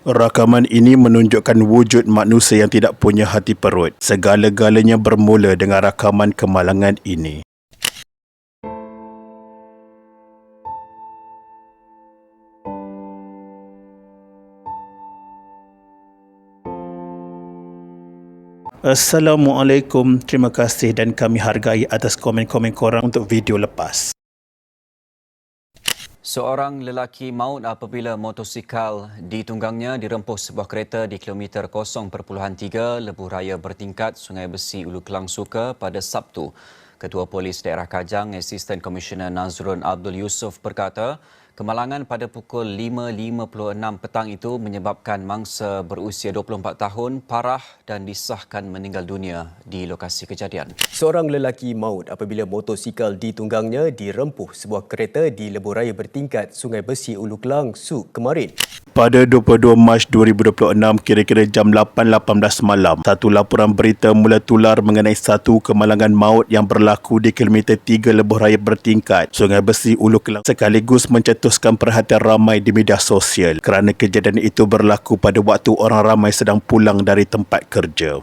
Rakaman ini menunjukkan wujud manusia yang tidak punya hati perut. Segala-galanya bermula dengan rakaman kemalangan ini. Assalamualaikum, terima kasih dan kami hargai atas komen-komen korang untuk video lepas. Seorang lelaki maut apabila motosikal ditunggangnya dirempuh sebuah kereta di kilometer 0.3 Lebuh Raya Bertingkat Sungai Besi Ulu Kelang Suka pada Sabtu. Ketua Polis Daerah Kajang, Asisten Komisioner Nazrun Abdul Yusof berkata, kemalangan pada pukul 5.56 petang itu menyebabkan mangsa berusia 24 tahun parah dan disahkan meninggal dunia di lokasi kejadian. Seorang lelaki maut apabila motosikal ditunggangnya dirempuh sebuah kereta di Lebuh Raya Bertingkat Sungai Besi Ulu Kelang Suk kemarin. Pada 22 Mac 2026, kira-kira jam 8.18 malam, satu laporan berita mula tular mengenai satu kemalangan maut yang berlaku di kilometer 3 Lebuh Raya Bertingkat, Sungai Besi Ulu Kelang, sekaligus mencetuskan perhatian ramai di media sosial kerana kejadian itu berlaku pada waktu orang ramai sedang pulang dari tempat kerja.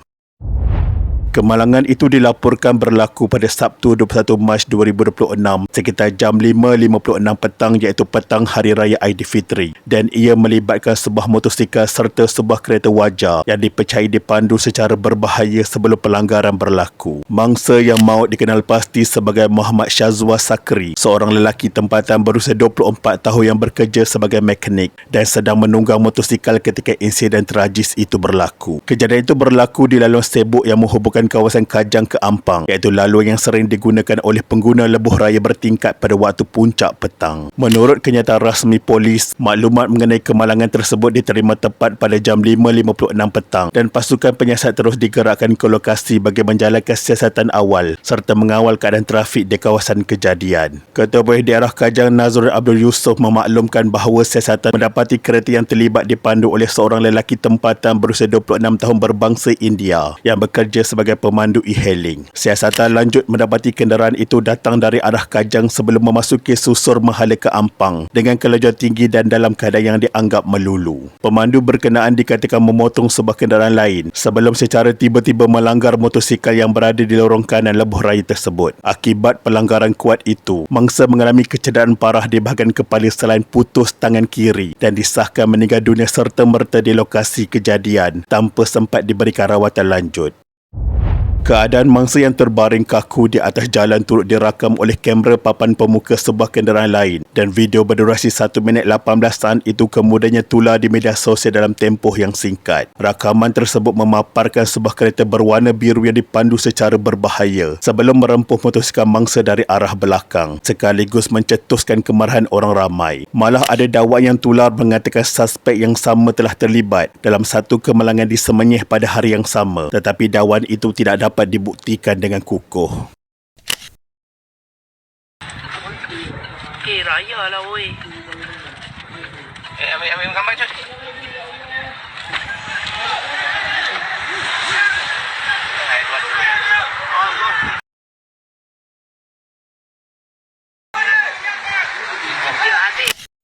Kemalangan itu dilaporkan berlaku pada Sabtu 21 Mac 2026 sekitar jam 5.56 petang iaitu petang Hari Raya Aidilfitri dan ia melibatkan sebuah motosikal serta sebuah kereta wajar yang dipercayai dipandu secara berbahaya sebelum pelanggaran berlaku. Mangsa yang maut dikenal pasti sebagai Muhammad Syazwa Sakri, seorang lelaki tempatan berusia 24 tahun yang bekerja sebagai mekanik dan sedang menunggang motosikal ketika insiden tragis itu berlaku. Kejadian itu berlaku di laluan sibuk yang menghubungkan kawasan Kajang ke Ampang, iaitu laluan yang sering digunakan oleh pengguna Lebuh Raya Bertingkat pada waktu puncak petang. Menurut kenyataan rasmi polis, maklumat mengenai kemalangan tersebut diterima tepat pada jam 5.56 petang dan pasukan penyiasat terus digerakkan ke lokasi bagi menjalankan siasatan awal serta mengawal keadaan trafik di kawasan kejadian. Ketua Polis Daerah Kajang Nazrun Abdul Yusof memaklumkan bahawa siasatan mendapati kereta yang terlibat dipandu oleh seorang lelaki tempatan berusia 26 tahun berbangsa India yang bekerja sebagai pemandu e-hailing. Siasatan lanjut mendapati kenderaan itu datang dari arah Kajang sebelum memasuki susur Mahala ke Ampang dengan kelajuan tinggi dan dalam keadaan yang dianggap melulu. Pemandu berkenaan dikatakan memotong sebuah kenderaan lain sebelum secara tiba-tiba melanggar motosikal yang berada di lorong kanan Lebuh Raya tersebut. Akibat pelanggaran kuat itu, mangsa mengalami kecederaan parah di bahagian kepala selain putus tangan kiri dan disahkan meninggal dunia serta-merta di lokasi kejadian tanpa sempat diberikan rawatan lanjut. Keadaan mangsa yang terbaring kaku di atas jalan turut dirakam oleh kamera papan pemuka sebuah kenderaan lain dan video berdurasi 1 minit 18 saat itu kemudiannya tular di media sosial dalam tempoh yang singkat. Rakaman tersebut memaparkan sebuah kereta berwarna biru yang dipandu secara berbahaya sebelum merempuh motosikal mangsa dari arah belakang sekaligus mencetuskan kemarahan orang ramai. Malah ada dakwaan yang tular mengatakan suspek yang sama telah terlibat dalam satu kemalangan di Semenyih pada hari yang sama, tetapi dakwaan itu tidak dapat dibuktikan dengan kukuh. Raya lah woi. Ambil gambar je.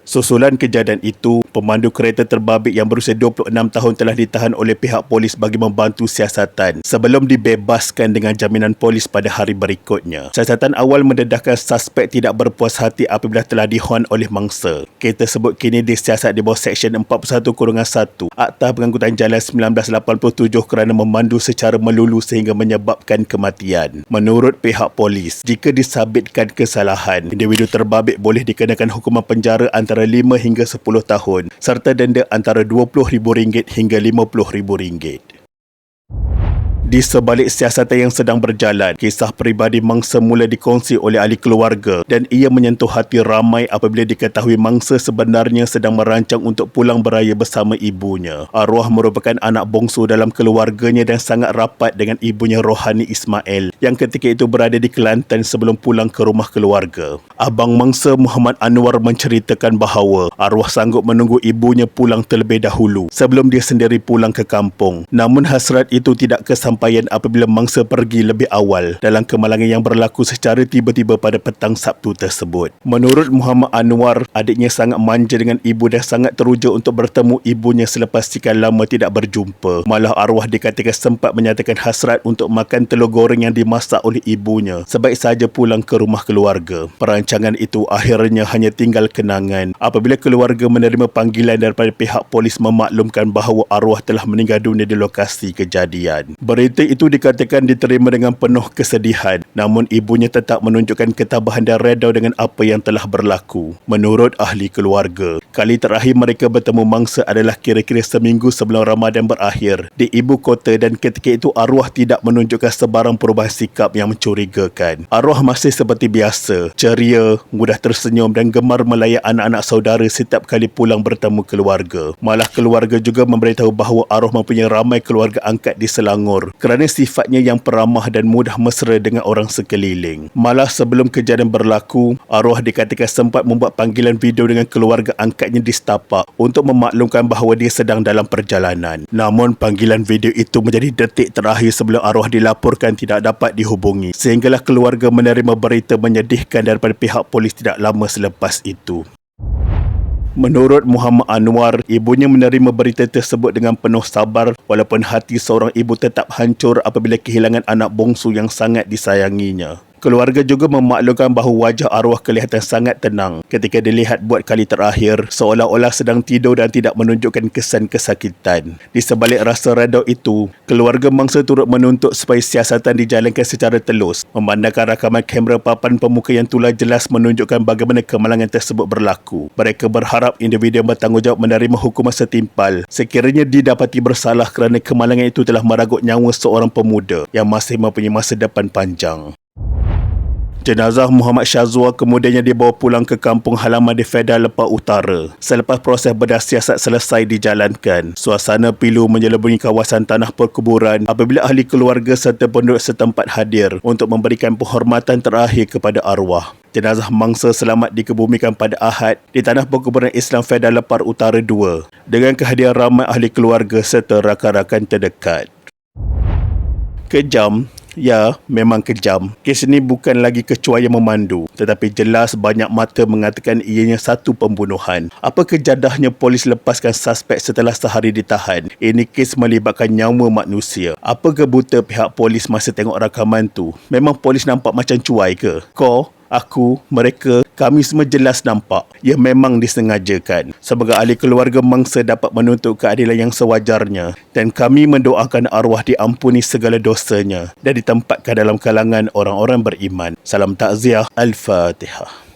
Susulan kejadian itu, pemandu kereta terbabit yang berusia 26 tahun telah ditahan oleh pihak polis bagi membantu siasatan sebelum dibebaskan dengan jaminan polis pada hari berikutnya. Siasatan awal mendedahkan suspek tidak berpuas hati apabila telah dihon oleh mangsa. Kes tersebut kini disiasat di bawah Seksyen 41-1 Akta Pengangkutan Jalan 1987 kerana memandu secara melulu sehingga menyebabkan kematian. Menurut pihak polis, jika disabitkan kesalahan, individu terbabit boleh dikenakan hukuman penjara antara 5 hingga 10 tahun serta denda antara RM20,000 hingga RM50,000. Di sebalik siasatan yang sedang berjalan, kisah peribadi mangsa mula dikongsi oleh ahli keluarga dan ia menyentuh hati ramai apabila diketahui mangsa sebenarnya sedang merancang untuk pulang beraya bersama ibunya. Arwah merupakan anak bongsu dalam keluarganya dan sangat rapat dengan ibunya Rohani Ismail yang ketika itu berada di Kelantan sebelum pulang ke rumah keluarga. Abang mangsa Muhammad Anwar menceritakan bahawa arwah sanggup menunggu ibunya pulang terlebih dahulu sebelum dia sendiri pulang ke kampung. Namun hasrat itu tidak kesampaian penyampaian apabila mangsa pergi lebih awal dalam kemalangan yang berlaku secara tiba-tiba pada petang Sabtu tersebut. Menurut Muhammad Anwar, adiknya sangat manja dengan ibu dan sangat teruja untuk bertemu ibunya selepas sekian lama tidak berjumpa. Malah arwah dikatakan sempat menyatakan hasrat untuk makan telur goreng yang dimasak oleh ibunya sebaik saja pulang ke rumah keluarga. Perancangan itu akhirnya hanya tinggal kenangan apabila keluarga menerima panggilan daripada pihak polis memaklumkan bahawa arwah telah meninggal dunia di lokasi kejadian. Berita itu dikatakan diterima dengan penuh kesedihan, namun ibunya tetap menunjukkan ketabahan dan redha dengan apa yang telah berlaku. Menurut ahli keluarga, kali terakhir mereka bertemu mangsa adalah kira-kira seminggu sebelum Ramadan berakhir di ibu kota dan ketika itu arwah tidak menunjukkan sebarang perubahan sikap yang mencurigakan. Arwah masih seperti biasa, ceria, mudah tersenyum dan gemar melayan anak-anak saudara setiap kali pulang bertemu keluarga. Malah keluarga juga memberitahu bahawa arwah mempunyai ramai keluarga angkat di Selangor kerana sifatnya yang peramah dan mudah mesra dengan orang sekeliling. Malah sebelum kejadian berlaku, arwah dikatakan sempat membuat panggilan video dengan keluarga angkatnya di setapak untuk memaklumkan bahawa dia sedang dalam perjalanan. Namun panggilan video itu menjadi detik terakhir sebelum arwah dilaporkan tidak dapat dihubungi, sehinggalah keluarga menerima berita menyedihkan daripada pihak polis tidak lama selepas itu. Menurut Muhammad Anwar, ibunya menerima berita tersebut dengan penuh sabar walaupun hati seorang ibu tetap hancur apabila kehilangan anak bongsu yang sangat disayanginya. Keluarga juga memaklumkan bahawa wajah arwah kelihatan sangat tenang ketika dilihat buat kali terakhir seolah-olah sedang tidur dan tidak menunjukkan kesan kesakitan. Di sebalik rasa redha itu, keluarga mangsa turut menuntut supaya siasatan dijalankan secara telus memandangkan rakaman kamera papan pemuka yang tular jelas menunjukkan bagaimana kemalangan tersebut berlaku. Mereka berharap individu yang bertanggungjawab menerima hukuman setimpal sekiranya didapati bersalah kerana kemalangan itu telah meragut nyawa seorang pemuda yang masih mempunyai masa depan panjang. Jenazah Muhammad Syazwa kemudiannya dibawa pulang ke kampung halaman di Fedah Lepah Utara. Selepas proses bedah siasat selesai dijalankan, suasana pilu menyelubungi kawasan tanah perkuburan apabila ahli keluarga serta penduduk setempat hadir untuk memberikan penghormatan terakhir kepada arwah. Jenazah mangsa selamat dikebumikan pada Ahad di tanah perkuburan Islam Fedah Lepah Utara 2 dengan kehadiran ramai ahli keluarga serta rakan-rakan terdekat. Kejam. Ya, memang kejam. Kes ini bukan lagi kecoa yang memandu, tetapi jelas banyak mata mengatakan ianya satu pembunuhan. Apa kejadahnya polis lepaskan suspek setelah sehari ditahan? Ini kes melibatkan nyawa manusia. Apa kebuta pihak polis masa tengok rakaman tu? Memang polis nampak macam cuai ke? Kau, aku, mereka, kami semua jelas nampak. Ia memang disengajakan. Sebagai ahli keluarga mangsa dapat menuntut keadilan yang sewajarnya dan kami mendoakan arwah diampuni segala dosanya dan ditempatkan dalam kalangan orang-orang beriman. Salam takziah. Al-Fatihah.